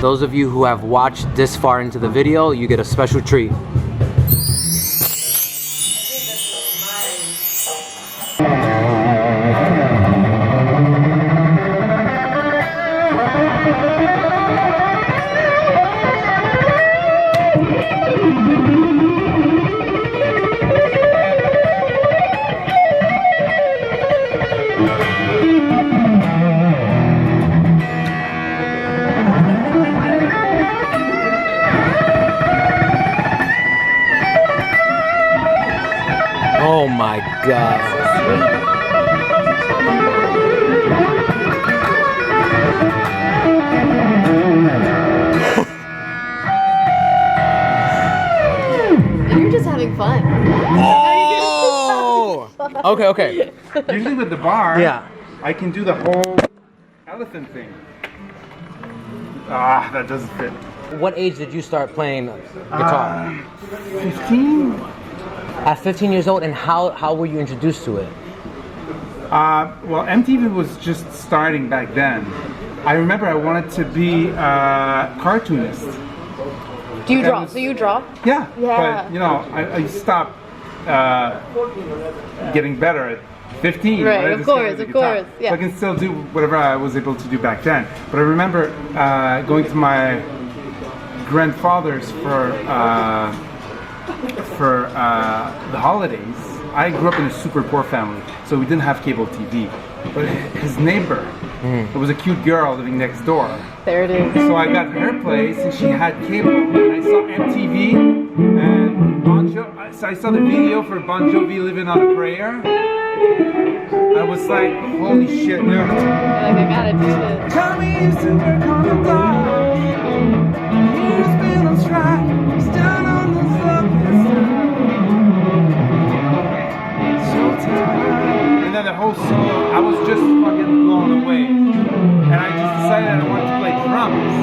Those of you who have watched this far into the video, you get a special treat. Oh my God. You're just having fun. Oh! Okay. Usually with the bar, Yeah. I can do the whole elephant thing. Ah, that doesn't fit. What age did you start playing guitar? 15? At 15 years old, and how were you introduced to it? Well, MTV was just starting back then. I remember I wanted to be a cartoonist. Do you draw? So you draw? Yeah. Yeah. But, you know, I stopped getting better at 15. Right, I of discovered course, the of guitar. course, yeah. So I can still do whatever I was able to do back then. But I remember going to my grandfather's for the holidays. I grew up in a super poor family, so we didn't have cable TV. But his neighbor, it was a cute girl living next door. There it is. So I got her place, and she had cable, and I saw MTV, and so I saw the video for Bon Jovi "Living on a Prayer." I was like, holy shit, dude. You're like, I gotta do this. Tommy used to work on the dock. He's been on strike. He's down on the so tired. And then the whole song, I was just fucking blown away. And I just decided I wanted to play drums.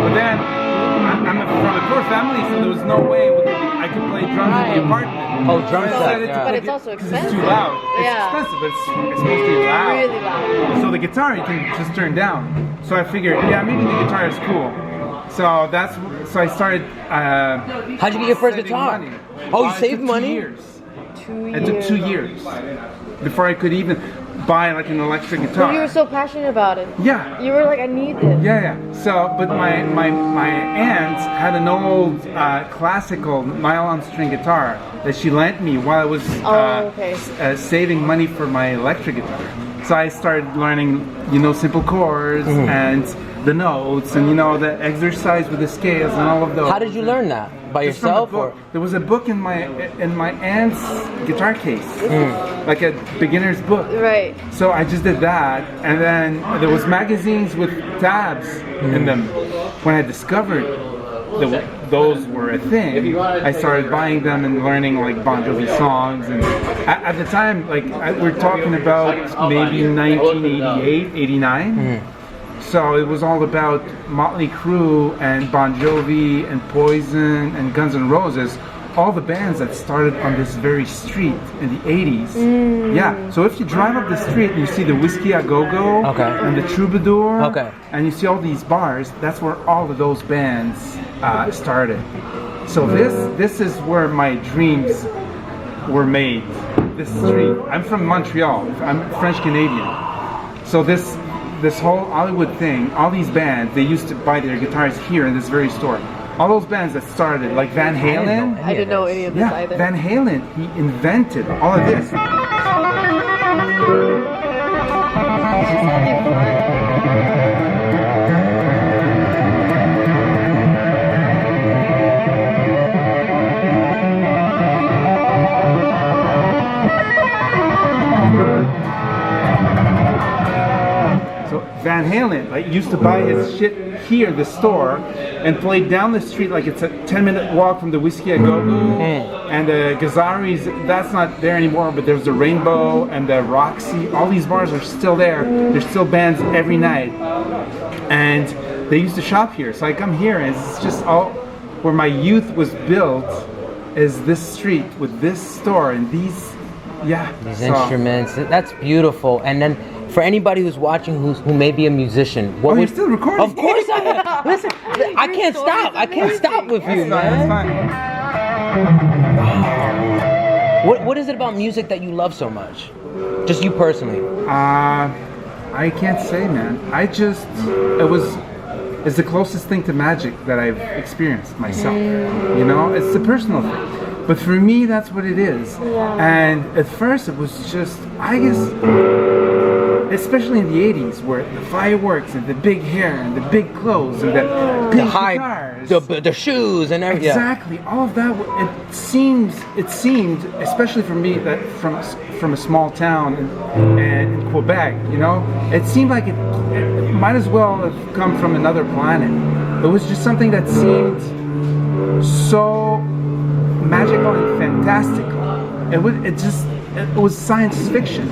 But then, I'm from a poor family, so there was no way I could play drums in the apartment. Oh, drum So I set, decided to yeah. But play it's also because expensive. It's too loud. It's Yeah. expensive, but it's supposed to be loud. Really loud. So the guitar you can just turn down. So I figured, yeah, maybe the guitar is cool. So I started. How'd you get your first saving guitar? money. Oh, you It saved took money? 2 years. 2 years. It took 2 years before I could even buy like an electric guitar. But you were so passionate about it. Yeah. You were like, I need this. Yeah. So, but my aunt had an old classical nylon string guitar that she lent me while I was saving money for my electric guitar. So I started learning, simple chords and the notes and the exercise with the scales and all of those. How did you learn that? By Just from yourself, the book. or? There was a book in my aunt's guitar case, like a beginner's book. Right. So I just did that, and then there was magazines with tabs in them. When I discovered those were a thing, I started buying them and learning like Bon Jovi songs. And at the time, we're talking about maybe 1988, 89. So it was all about Motley Crue and Bon Jovi and Poison and Guns N' Roses, all the bands that started on this very street in the 80s. Yeah, so if you drive up the street and you see the Whiskey A Go-Go and the Troubadour, and you see all these bars, that's where all of those bands started. So this is where my dreams were made, this street. I'm from Montreal, I'm French Canadian. So this whole Hollywood thing, all these bands, they used to buy their guitars here in this very store. All those bands that started, like Van Halen. I didn't know any of this either. Van Halen, he invented all of this. Van Halen used to buy his shit here in the store and play down the street like it's a 10-minute walk from the Whiskey A Go-Go and the Gazzari's. That's not there anymore, but there's the Rainbow and the Roxy. All these bars are still there. There's still bands every night, and they used to shop here. So I come here and it's just all where my youth was built, is this street with this store and these Yeah. These so- instruments. That's beautiful. And then for anybody who's watching who may be a musician, what Oh, would you're still recording? Of course I am. Listen, I can't stop. I can't stop with you, That's man. fine. What is it about music that you love so much? Just you personally. I can't say, man. It's the closest thing to magic that I've experienced myself. You know, it's the personal thing. But for me, that's what it is. And at first, it was just, I guess, especially in the 80s, where the fireworks and the big hair and the big clothes and the The pink high, guitars. the shoes and everything. Exactly, all of that. It seemed, especially for me, that from a small town in Quebec, you know, it seemed like it might as well have come from another planet. It was just something that seemed so magical and fantastical. It was science fiction.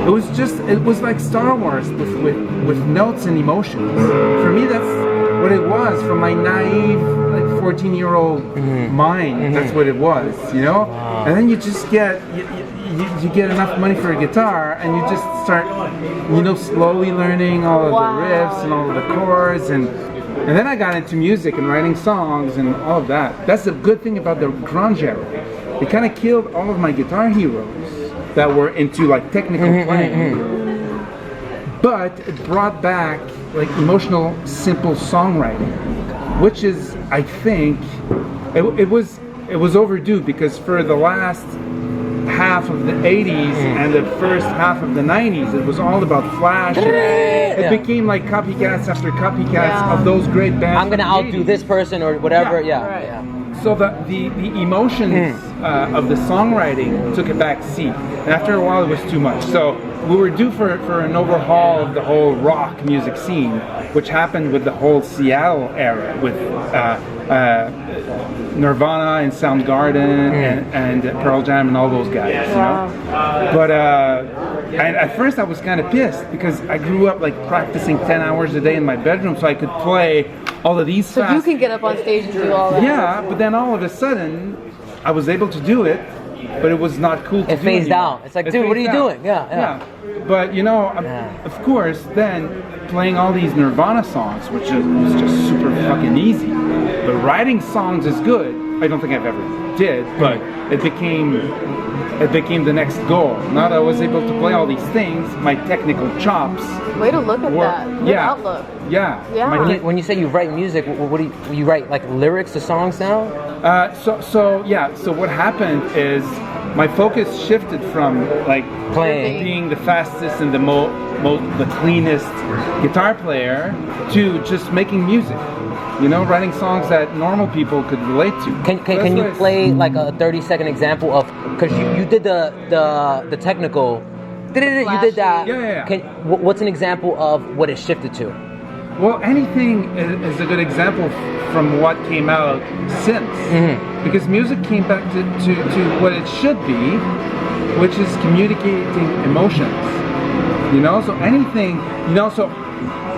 It was like Star Wars with notes and emotions. For me, that's what it was. From my naive, like 14-year-old mind, that's what it was, you know. And then you just get you get enough money for a guitar, and you just start, you know, slowly learning all of the riffs and all of the chords, and then I got into music and writing songs and all of that. That's the good thing about the grunge era. It kind of killed all of my guitar heroes that were into like technical playing, but it brought back like emotional, simple songwriting, which is, I think, it was overdue, because for the last half of the 80s and the first half of the 90s, it was all about flash. It became like copycats after copycats of those great bands. I'm gonna outdo this person or whatever. Yeah. So the emotions of the songwriting took a back seat, and after a while it was too much. So we were due for an overhaul of the whole rock music scene, which happened with the whole Seattle era with Nirvana and Soundgarden and Pearl Jam and all those guys, you know. But and at first I was kind of pissed, because I grew up like practicing 10 hours a day in my bedroom so I could play all of these. So you can get up on stage and do all that. Yeah, but then all of a sudden I was able to do it, but it was not cool to do. It phased out. It's like, dude, what are you doing? Yeah. But you know, of course, then playing all these Nirvana songs, which was just super fucking easy. But writing songs is good. I don't think I've ever did, but it became the next goal. Now that I was able to play all these things, my technical chops. Way to look at that. Good outlook. Yeah. When you say you write music, what do you write, like lyrics to songs now? So what happened is my focus shifted from like Playing. being the fastest and the cleanest guitar player to just making music. You know, writing songs that normal people could relate to. Can you play like a 30-second example of, because you did the technical, you did that. Yeah. What's an example of what it shifted to? Well, anything is a good example from what came out since, because music came back to what it should be, which is communicating emotions. You know, so anything, you know, so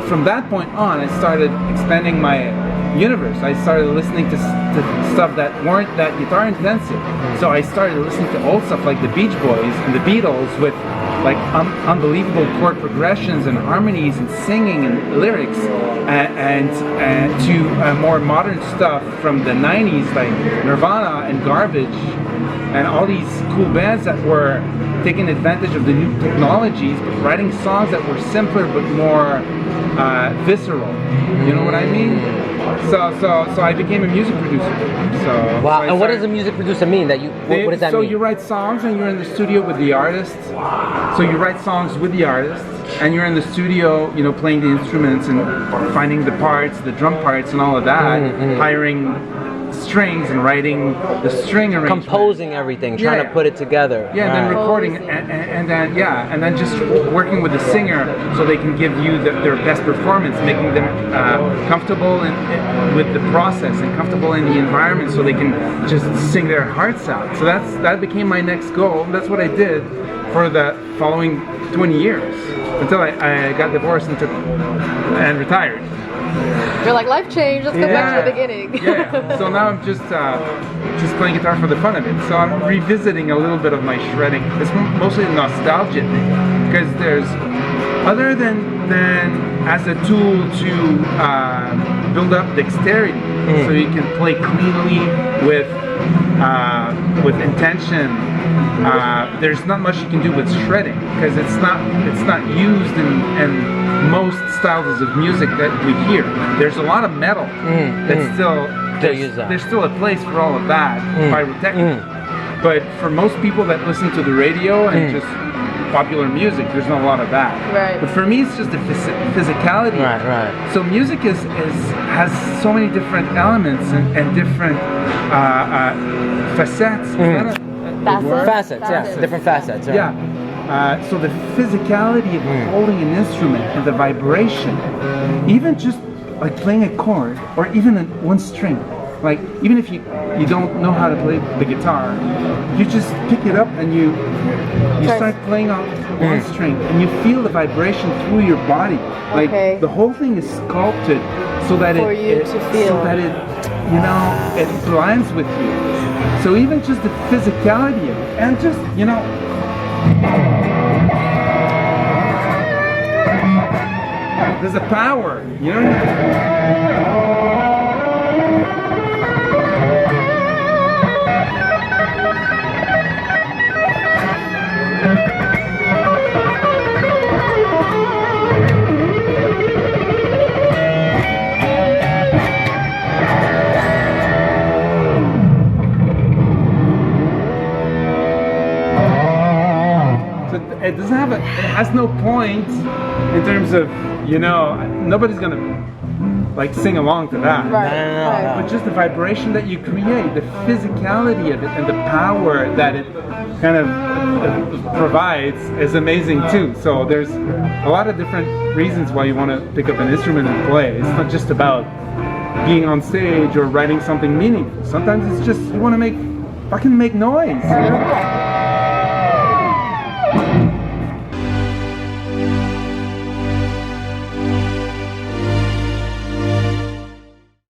from that point on, I started expanding my universe. I started listening to stuff that weren't that guitar intensive. So I started listening to old stuff like the Beach Boys and the Beatles with like unbelievable chord progressions and harmonies and singing and lyrics, and to more modern stuff from the 90s like Nirvana and Garbage and all these cool bands that were taking advantage of the new technologies, but writing songs that were simpler but more visceral. You know what I mean? So I became a music producer. Wow. And what does a music producer mean? What does that mean? So you write songs and you're in the studio with the artist. So you write songs with the artist, and you're in the studio, you know, playing the instruments and finding the parts, the drum parts, and all of that. Hiring strings and writing the string arrangement. Composing everything, trying to put it together. Yeah, and then recording, and then just working with the singer so they can give you their best performance, making them comfortable with the process and comfortable in the environment so they can just sing their hearts out. So that became my next goal. That's what I did for the following 20 years until I got divorced and retired. You're like, life changed. Let's go back to the beginning. Yeah. So now I'm just playing guitar for the fun of it. So I'm revisiting a little bit of my shredding. It's mostly a nostalgia thing because there's other than as a tool to build up dexterity, so you can play cleanly with intention. There's not much you can do with shredding because it's not used in most styles of music that we hear. There's a lot of metal that's there's still a place for all of that pyrotechnics. But for most people that listen to the radio and just popular music, there's not a lot of that. Right. But for me, it's just the physicality. Right. So music has so many different elements and different facets. Is that a word? Facets, yeah. Different facets. Right? Yeah. So the physicality of holding an instrument and the vibration, even just like playing a chord or even one string, like even if you don't know how to play the guitar, you just pick it up and you start playing on one string and you feel the vibration through your body. Like the whole thing is sculpted so that it blinds with you. So even just the physicality of it, and just there's a power, It doesn't have it has no point in terms of nobody's gonna like sing along to that. Right. But just the vibration that you create, the physicality of it, and the power that it kind of provides is amazing too. So there's a lot of different reasons why you want to pick up an instrument and play. It's not just about being on stage or writing something meaningful. Sometimes it's just you want to make noise.